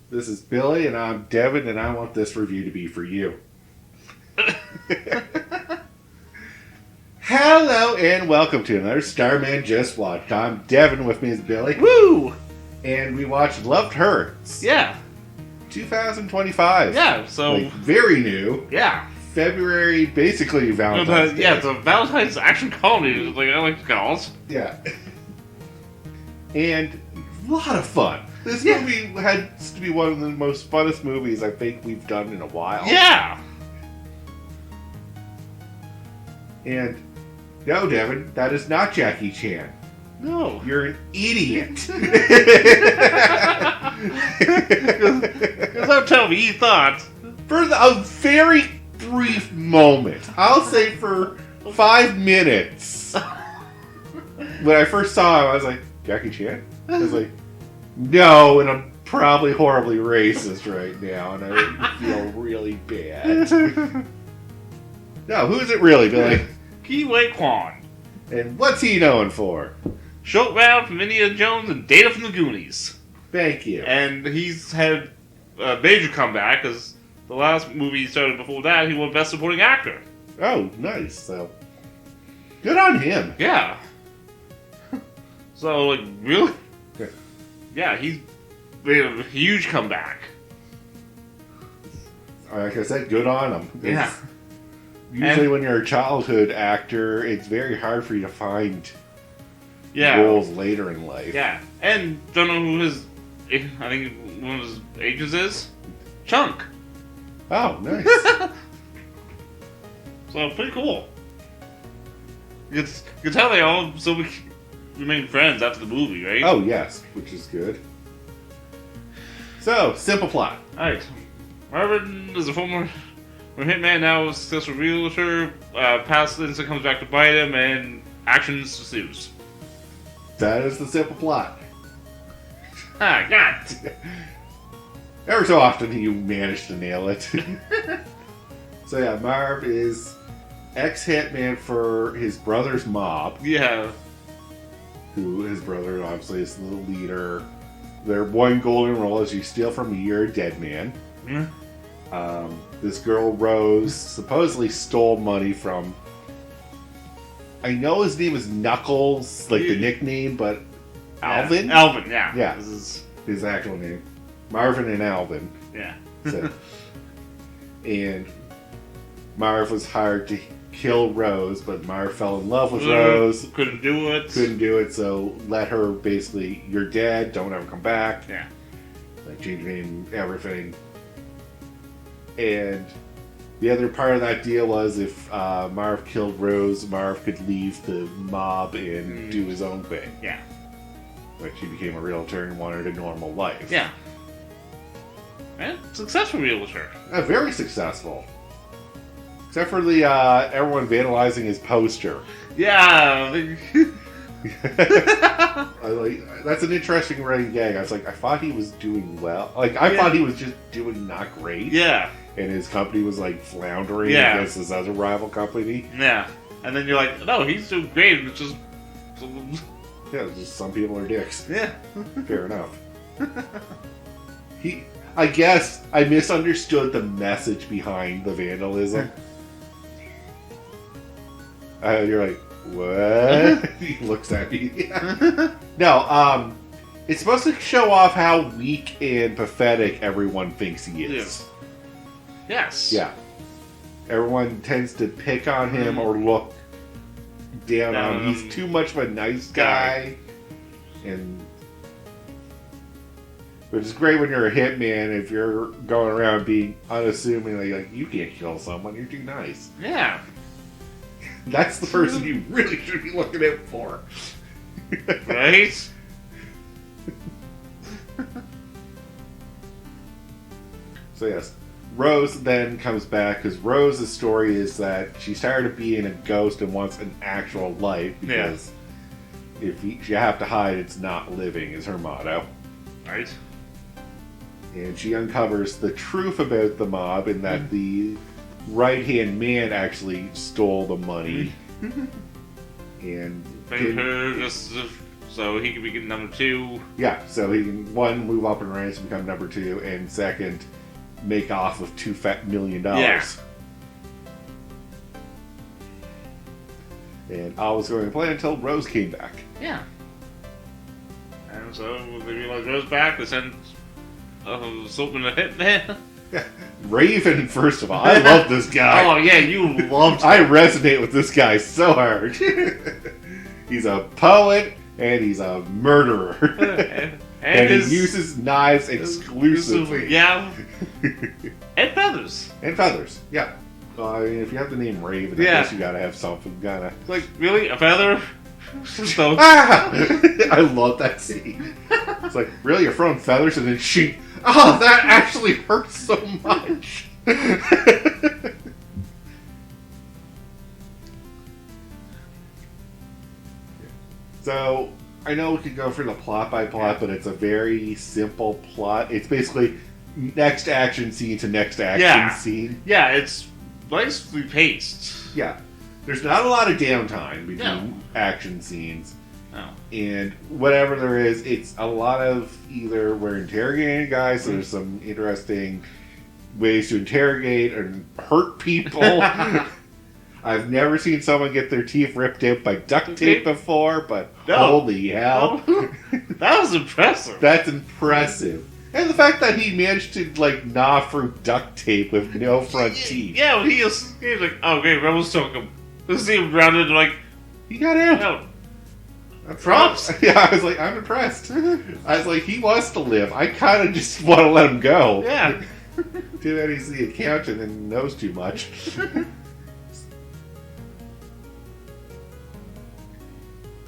This is Billy, and I'm Devin, and I want this review to be for you. Hello, and welcome to another Starmen Just Watched. I'm Devin, with me is Billy. Woo! And we watched Loved Hurts. Yeah. 2025. Yeah, so... Like, very new. Yeah. February, basically Valentine's Day. Yeah, it's a Valentine's action comedy, like I like to call it. Yeah. And a lot of fun. This movie has to be one of the most funnest movies I think we've done in a while. Yeah! And, no, Devin, that is not Jackie Chan. No. You're an idiot. Because don't tell me you thought. For a very brief moment, I'll say for 5 minutes, when I first saw him, I was like, Jackie Chan? I was like, no, and I'm probably horribly racist right now, and I feel really bad. No, who is it really, Billy? Ki Wei Kwan. And what's he known for? Short Round from Indiana Jones and Data from the Goonies. Thank you. And he's had a major comeback, because the last movie he started before that, he won Best Supporting Actor. Oh, nice. So, good on him. Yeah. So, like, really? Okay. Yeah, he's made a huge comeback. Like I said, good on him. Yeah. Usually when you're a childhood actor, it's very hard for you to find Yeah. roles later in life. Yeah. And don't know who his, I think one of his agents is? Chunk. Oh, nice. So, pretty cool. You can tell they all still remain friends after the movie, right? Oh, yes, which is good. So, simple plot. Alright. Marvin is a former hitman, now a successful realtor. Past incident comes back to bite him, and action ensues. That is the simple plot. Ah, got it. Ever so often you manage to nail it. So yeah, Marv is ex-hitman for his brother's mob. Yeah. Who his brother obviously is the leader. Their one golden rule is you steal from me, you're a dead man. Mm-hmm. This girl, Rose, supposedly stole money from... I know his name is Knuckles, like the nickname, but Alvin? Yeah. Alvin, yeah. Yeah, This is... his actual name. Marvin and Alvin. Yeah. So, and Marv was hired to kill Rose, but Marv fell in love with Rose. Couldn't do it. Couldn't do it, so let her basically, you're dead, don't ever come back. Yeah. Like, change your name, everything. And the other part of that deal was if Marv killed Rose, Marv could leave the mob and do his own thing. Yeah. Like, he became a realtor and wanted a normal life. Yeah. And successful realtor. Very successful. Except for the everyone vandalizing his poster. Yeah. That's an interesting running gag. I was like, I thought he was doing well. Like, I thought he was just doing not great. Yeah. And his company was like floundering Yeah. against his other rival company. Yeah. And then you're like, no, he's doing great. It's just... Yeah, just some people are dicks. Yeah. Fair enough. I guess I misunderstood the message behind the vandalism. You're like, what? He looks at me. No, it's supposed to show off how weak and pathetic everyone thinks he is. Yes. Yeah. Everyone tends to pick on him or look down on him. He's too much of a nice guy. And which is great when you're a hitman if you're going around being unassuming, like you can't kill someone, you're too nice. Yeah. That's the person you really should be looking out for. Right? So yes, Rose then comes back because Rose's story is that she's tired of being a ghost and wants an actual life because if you have to hide, it's not living is her motto. Right. And she uncovers the truth about the mob in that the right-hand man actually stole the money. And Made her just so he could be getting number 2. Yeah, so he can, one, move up in ranks and become number 2, and second, make off with $2 million. Yeah. And all was going to plan until Rose came back. Yeah. And so they realize Rose back. They send Silverman a hitman. Yeah. Raven, first of all, I love this guy. Oh yeah, you loved him. I resonate with this guy so hard. He's a poet and he's a murderer. and he uses knives exclusively. Yeah. And feathers. And feathers, yeah. I mean, if you have the name Raven, I guess you gotta have something kinda. Like, really? A feather? So... I love that scene. It's like, really? You're throwing feathers? And then she... Oh, that actually hurts so much. So, I know we could go for the plot by plot, but it's a very simple plot. It's basically next action scene to next action scene. Yeah, it's nicely paced. Yeah. There's not a lot of downtime between action scenes. No. And whatever there is, it's a lot of either we're interrogating guys, so there's some interesting ways to interrogate and hurt people. I've never seen someone get their teeth ripped out by duct tape before, but holy hell. That was impressive. That's impressive. And the fact that he managed to, like, gnaw through duct tape with no front teeth. Yeah, when he was like, oh, okay, Rebels took him. Let's see him grounded, like, he got out. No. Props. Yeah, I was like, I'm impressed. I was like, he wants to live. I kind of just want to let him go. Yeah. Too bad he's the accountant and knows too much.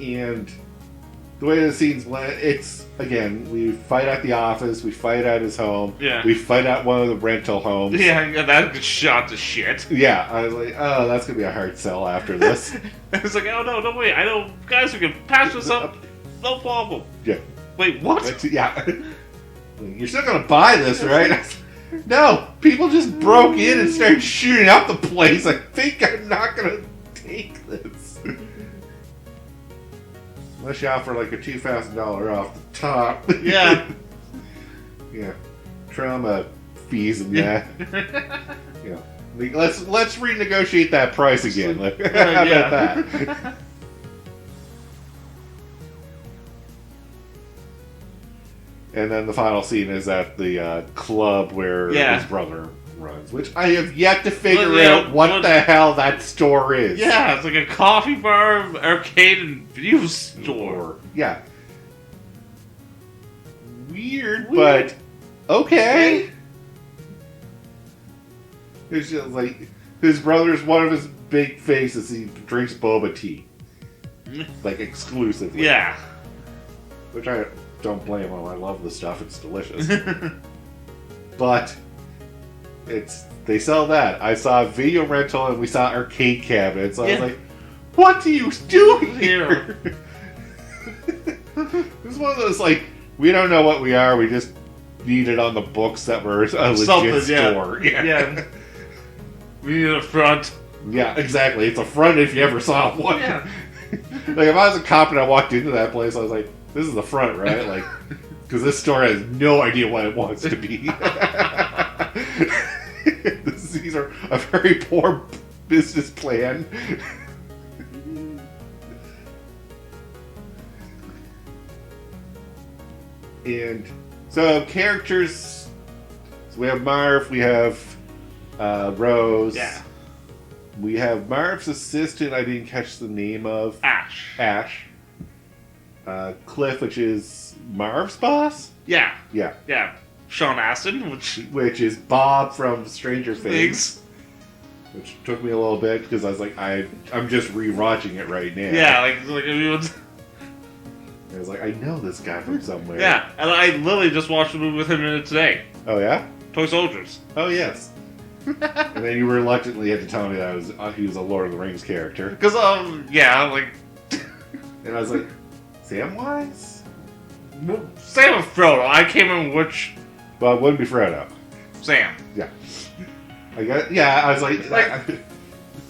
And the way the scenes blend, it's, again, we fight at the office, we fight at his home, we fight at one of the rental homes. Yeah, that gets shot to shit. Yeah, I was like, oh, that's going to be a hard sell after this. It's like, oh, no, wait, I know guys who can patch this up, no problem. Yeah. Wait, what? Yeah. You're still going to buy this, right? No, people just broke in and started shooting up the place. I think I'm not going to take this. Unless you offer like a $2,000 off the top. Yeah. Yeah. Trauma fees and that. Yeah. Let's renegotiate that price again. How about that? And then the final scene is at the club where his brother runs, which I have yet to figure out what the hell that store is. Yeah, it's like a coffee bar, arcade, and video store. Yeah. Weird, but okay. It's just like his brother's one of his big faces. He drinks boba tea, like exclusively. Yeah. Which I don't blame him. I love the stuff. It's delicious. But they sell that. I saw video rental and we saw arcade cabinets. So I was like, what do you do here? It's one of those, like, we don't know what we are. We just need it on the books that we're a legit store. Yeah. We need a front. Yeah, exactly. It's a front if you ever saw one. Yeah. Like, if I was a cop and I walked into that place, I was like, this is the front, right? Like, because this store has no idea what it wants to be. These are a very poor business plan. And so characters, so we have Marv, we have Rose. Yeah. We have Marv's assistant, I didn't catch the name of. Ash. Cliff, which is Marv's boss? Yeah. Yeah. Yeah. Sean Astin, which is Bob from Stranger Things. Which took me a little bit because I was like, I'm just rewatching it right now. Yeah, like everyone's. I was like, I know this guy from somewhere. Yeah, and I literally just watched a movie with him in it today. Oh yeah? Toy Soldiers. Oh yes. And then you reluctantly had to tell me that he was a Lord of the Rings character. Because yeah, like. And I was like, Samwise? Sam or Frodo. I can't remember which. Well, it wouldn't be Frodo. Sam. Yeah. I was like,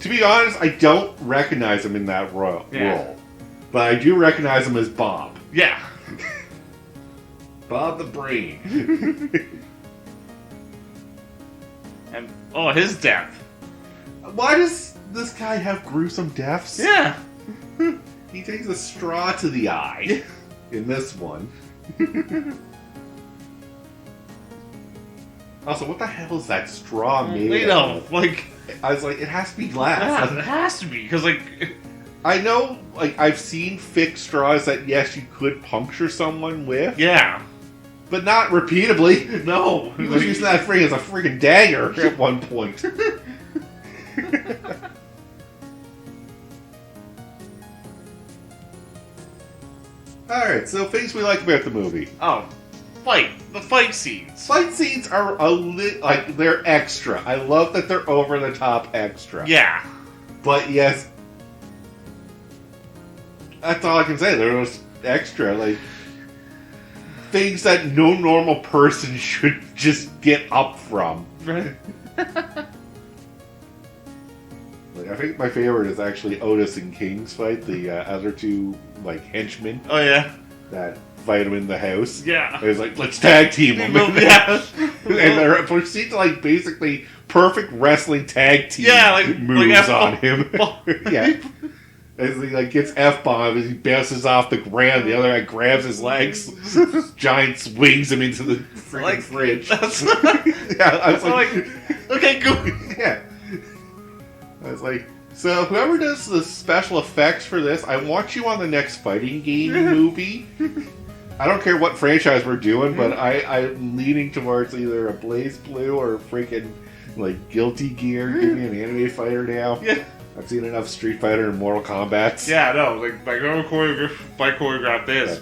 to be honest, I don't recognize him in that role. But I do recognize him as Bob. Yeah. Bob the Brain. And his death. Why does this guy have gruesome deaths? Yeah. He takes a straw to the eye in this one. Also, what the hell is that straw made of? Like, I was like, it has to be glass. yeah, it has to be, because, like... I know, like, I've seen fixed straws that, yes, you could puncture someone with. Yeah. But not repeatedly. No. He was using that thing as a freaking dagger at one point. Alright, so things we like about the movie. Oh, the fight scenes. Fight scenes are they're extra. I love that they're over the top extra. Yeah. But yes, that's all I can say. They're just extra, like things that no normal person should just get up from. Right. Like, I think my favorite is actually Otis and King's fight. The other two henchmen Oh yeah. that fight him in the house. Yeah. It was like, let's tag team them. Yeah. And they proceed to basically perfect wrestling tag team moves on him. Yeah. As he gets F-bombed as he bounces off the ground, the other guy grabs his legs, giant swings him into the freaking fridge. Yeah, I was like, okay, cool. Yeah. I was like, so whoever does the special effects for this, I want you on the next fighting game movie. I don't care what franchise we're doing, but I'm leaning towards either a Blaze Blue or freaking Guilty Gear. Give me an anime fighter now. Yeah. I've seen enough Street Fighter and Mortal Kombat. Yeah, no, choreograph this.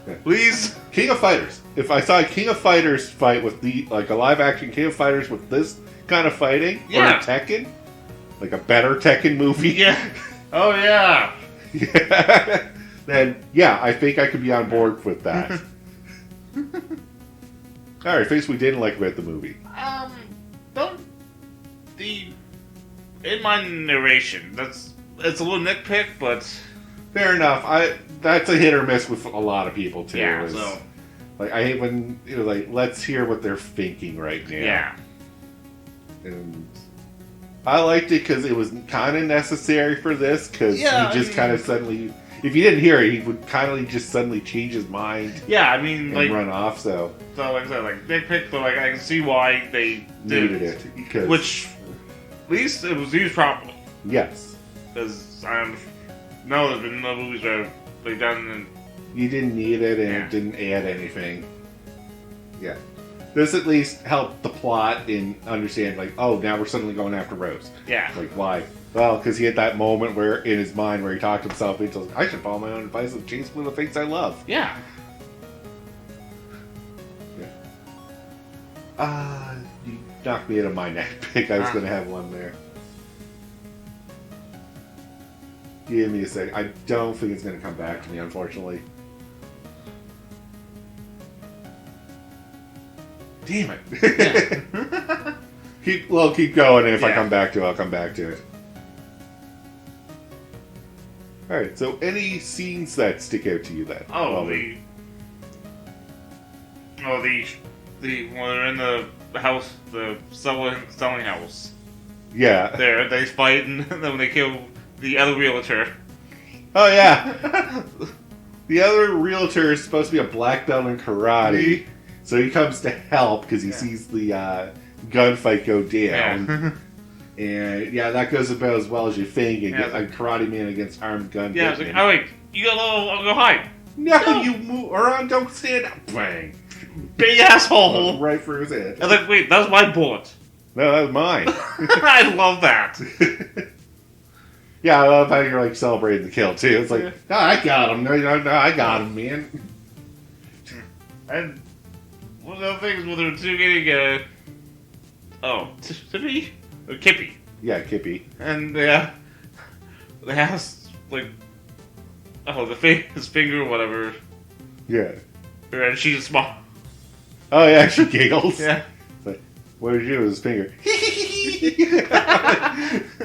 Yeah. Please. King of Fighters. If I saw a King of Fighters fight with a live action King of Fighters with this kind of fighting, or a Tekken, a better Tekken movie. Yeah. Oh yeah. Yeah. Then I think I could be on board with that. Alright, things we didn't like about the movie. In my narration, it's a little nitpick, but fair enough. That's a hit or miss with a lot of people too. Yeah, so I hate when let's hear what they're thinking right now. Yeah. And I liked it because it was kind of necessary for this, because he just kind of suddenly, if you didn't hear it, he would kind of just suddenly change his mind. Yeah, I mean, and run off. So like I said, nitpick, but I can see why they needed it. Because, which, at least it was used properly. Yes. Because I know there's been no movies where they've done. And you didn't need it, and it didn't add anything. Yeah. This at least helped the plot and understand, now we're suddenly going after Rose. Yeah. Why? Well, because he had that moment where, in his mind, where he talked himself into, I should follow my own advice and chase one of the things I love. Yeah. You knocked me out of my nitpick. I was going to have one there. Give me a sec. I don't think it's going to come back to me, unfortunately. Damn it. Yeah. keep going, and if I come back to it, I'll come back to it. Alright, so any scenes that stick out to you then? When they're in the house, the selling house. Yeah. They fight, and then when they kill the other realtor. Oh, yeah. The other realtor is supposed to be a black belt in karate. So he comes to help because he sees the gunfight go down. Yeah. And that goes about as well as you think. A karate man against armed gun. Yeah, it's wait, you got I'll go hide. No, you move around, don't stand up. Bang. Big asshole. Right through his head. I was like, wait, that was my bullet. No, that was mine. I love that. Yeah, I love how you're celebrating the kill too. It's no, I got him. No, I got him, man. And one of the other things when they're getting Tiffany? Or Kippy. Yeah, Kippy. And they have his finger or whatever. Yeah. And she's small. Oh yeah, she giggles. Yeah. What did you do with his finger?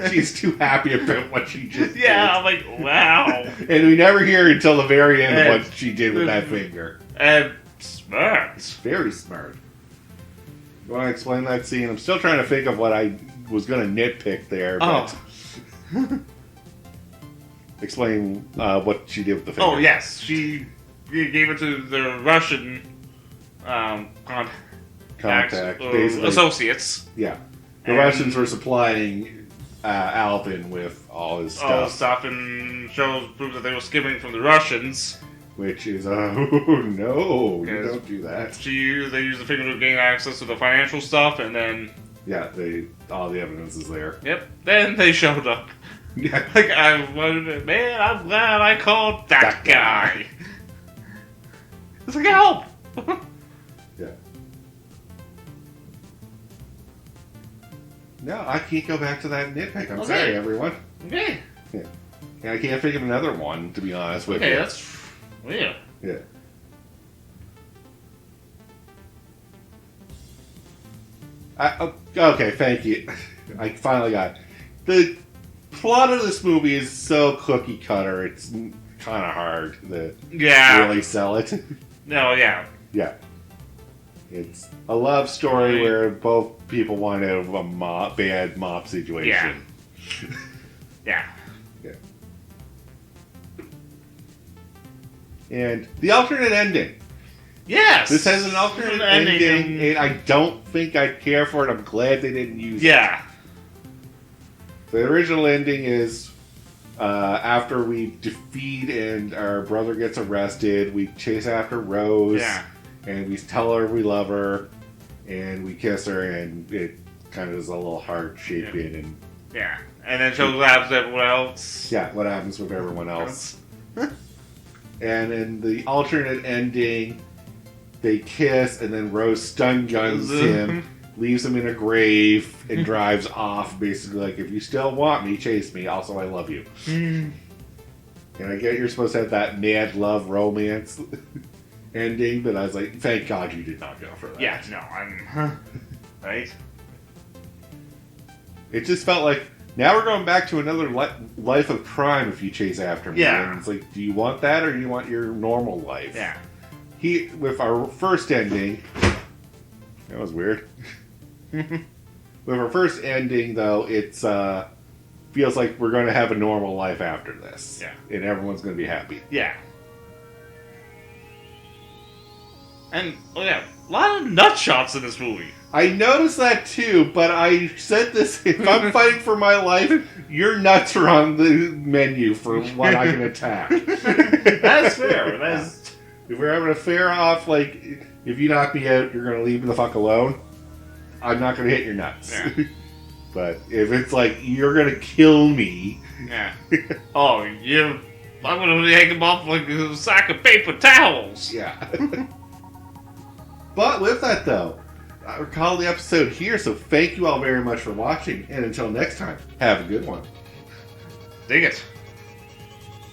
She's too happy about what she just Yeah, I'm like, wow. did. And we never hear until the very end of what she did with that finger. And smart. Very smart. You want to explain that scene? I'm still trying to think of what I was going to nitpick there, but... Explain what she did with the finger. Oh, yes. She gave it to the Russian Contact, basically. associates. Yeah. The Russians were supplying Alvin with all his stuff. All his stuff, and shows prove that they were skimming from the Russians. Which is, oh no, you don't do that. They use the finger to gain access to the financial stuff, and then... Yeah, all the evidence is there. Yep, then they showed up. Yeah. Like, I'm glad I called that guy. It's like, help! Yeah. No, I can't go back to that nitpick. I'm sorry, everyone. Okay. Yeah. And I can't think of another one, to be honest with you. Okay, that's weird. Yeah. Okay, thank you. I finally got it. The plot of this movie is so cookie cutter, it's kind of hard to really sell it. No, yeah. Yeah. It's a love story where both people want out of a bad mop situation. Yeah. Yeah. And the alternate ending. Yes! This has an alternate ending, and I don't think I care for it. I'm glad they didn't use it. Yeah. The original ending is after we defeat and our brother gets arrested, we chase after Rose, and we tell her we love her, and we kiss her, and it kind of is a little heart-shaped in. And then shows what happens to everyone else. Yeah, what happens with everyone else. And in the alternate ending, they kiss, and then Rose stun guns him, leaves him in a grave, and drives off, basically like, if you still want me, chase me. Also, I love you. And I get you're supposed to have that mad love romance ending, but I was like, thank God you did not go for that. Yeah, no, I'm... Right? It just felt like, now we're going back to another life of crime if you chase after me. Yeah. And it's like, do you want that, or do you want your normal life? Yeah. With our first ending, that was weird. With our first ending, though, it's feels like we're going to have a normal life after this. Yeah. And everyone's going to be happy. Yeah. And, a lot of nut shots in this movie. I noticed that too, but I said this, if I'm fighting for my life, your nuts are on the menu for what I can attack. That's fair. If we're having a fair-off, like, if you knock me out, you're going to leave me the fuck alone, I'm not going to hit your nuts. Yeah. But if it's like, you're going to kill me... Yeah. I'm going to hang him off like a sack of paper towels. Yeah. But with that, though, I'll call the episode here, so thank you all very much for watching, and until next time, have a good one. Dig it.